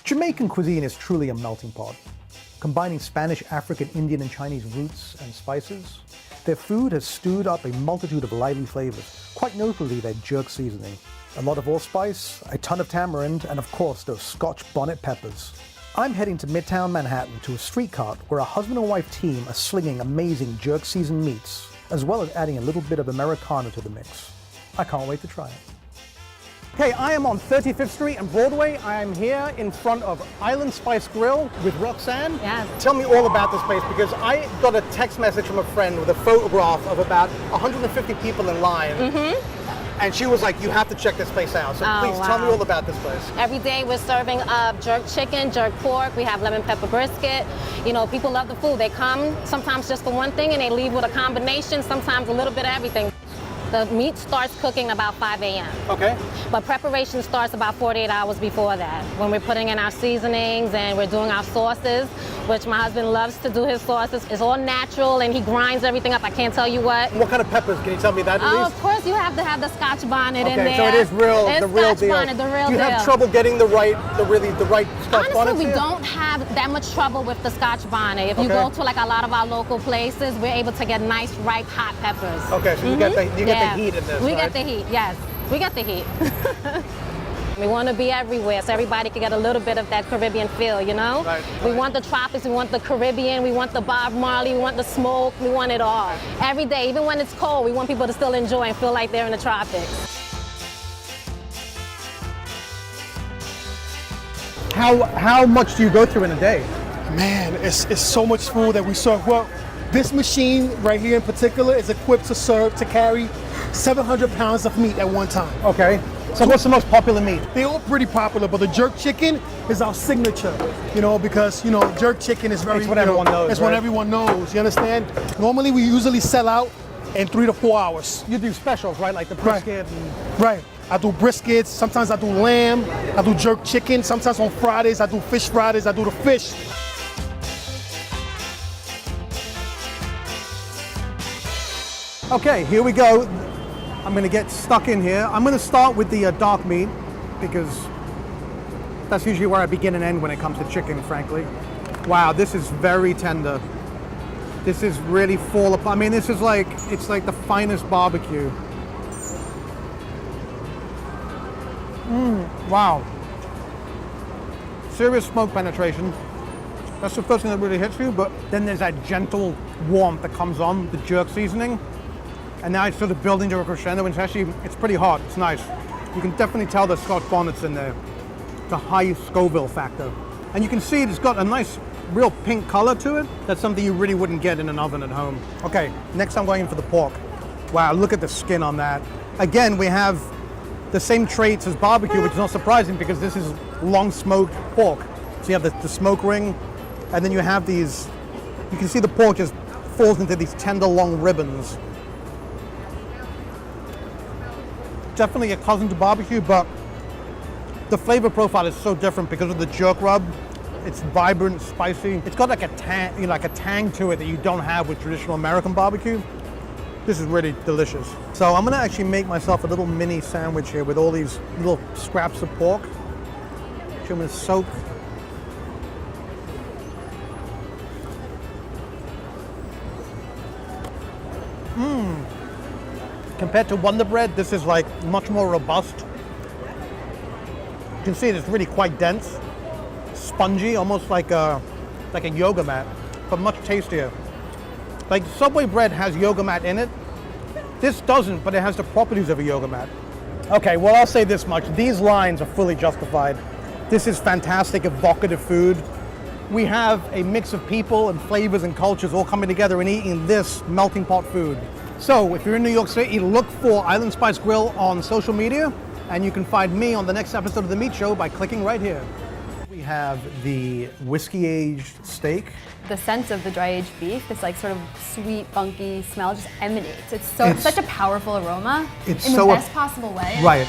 Jamaican cuisine is truly a melting pot, combining Spanish, African, Indian, and Chinese roots and spices. Their food has stewed up a multitude of lively flavors, quite notably their jerk seasoning. A lot of allspice, a ton of tamarind, and of course those Scotch bonnet peppers. I'm heading to Midtown Manhattan to a street cart where a husband and wife team are slinging amazing jerk seasoned meats, as well as adding a little bit of Americana to the mix. I can't wait to try it. Okay, I am on 35th Street and Broadway. I am here in front of Island Spice Grill with Roxanne. Yes. Tell me all about this place, because I got a text message from a friend with a photograph of about 150 people in line. And she was like, you have to check this place out. So please tell me all about this place. Every day we're serving up jerk chicken, jerk pork. We have lemon pepper brisket. You know, people love the food. They come sometimes just for one thing and they leave with a combination, sometimes a little bit of everything. The meat starts cooking about 5 a.m. Okay. But preparation starts about 48 hours before that, when we're putting in our seasonings and we're doing our sauces, which my husband loves to do his sauces. It's all natural and he grinds everything up. I can't tell you what. What kind of peppers? Can you tell me that at least? Of course, you have to have the Scotch bonnet in there. Okay, so it is real, it's the real Scotch deal. bonnet, the real Do you deal. have trouble getting the right Scotch bonnet? Honestly, we don't have that much trouble with the Scotch bonnet. If you go to like a lot of our local places, we're able to get nice, ripe, hot peppers. Okay, so you get the heat in this, We right? get the heat, yes. We get the heat. We want to be everywhere so everybody can get a little bit of that Caribbean feel, you know? Right. We want the tropics, we want the Caribbean, we want the Bob Marley, we want the smoke, we want it all. Every day, even when it's cold, we want people to still enjoy and feel like they're in the tropics. How much do you go through in a day? Man, it's so much food that we serve. Well, this machine right here in particular is equipped to carry 700 pounds of meat at one time. Okay. So what's the most popular meat? They're all pretty popular, but the jerk chicken is our signature, you know, because, you know, jerk chicken is very, It's what everyone knows, it's what right? everyone knows, you understand? Normally we usually sell out in 3 to 4 hours. You do specials, right? Like the brisket. Right. I do briskets, sometimes I do lamb, I do jerk chicken, sometimes on Fridays I do fish Fridays, I do the fish. Okay, here we go. I'm going to get stuck in here. I'm going to start with the dark meat, because that's usually where I begin and end when it comes to chicken, frankly. Wow, this is very tender. This is really fall apart. I mean, this is like, it's like the finest barbecue. Wow. Serious smoke penetration. That's the first thing that really hits you, but then there's that gentle warmth that comes on, the jerk seasoning. And now it's sort of building to a crescendo, and it's pretty hot, it's nice. You can definitely tell the Scotch bonnet's in there. It's a high Scoville factor. And you can see it's got a nice, real pink color to it. That's something you really wouldn't get in an oven at home. Okay, next I'm going in for the pork. Wow, look at the skin on that. Again, we have the same traits as barbecue, which is not surprising because this is long smoked pork. So you have the smoke ring, and then you have these, you can see the pork just falls into these tender long ribbons. Definitely a cousin to barbecue, but the flavor profile is so different because of the jerk rub. It's vibrant, spicy. It's got like a tang, you know, like a tang to it that you don't have with traditional American barbecue. This is really delicious. So I'm gonna actually make myself a little mini sandwich here with all these little scraps of pork, which I'm gonna soak. Compared to Wonder Bread, this is like much more robust. You can see it's really quite dense, spongy, almost like a yoga mat, but much tastier. Like Subway bread has yoga mat in it. This doesn't, but it has the properties of a yoga mat. Okay, well, I'll say this much. These lines are fully justified. This is fantastic, evocative food. We have a mix of people and flavors and cultures all coming together and eating this melting pot food. So if you're in New York City, look for Island Spice Grill on social media, and you can find me on the next episode of The Meat Show by clicking right here. We have the whiskey-aged steak. The scent of the dry-aged beef, this like sort of sweet, funky smell just emanates. It's such a powerful aroma in the best possible way. Right.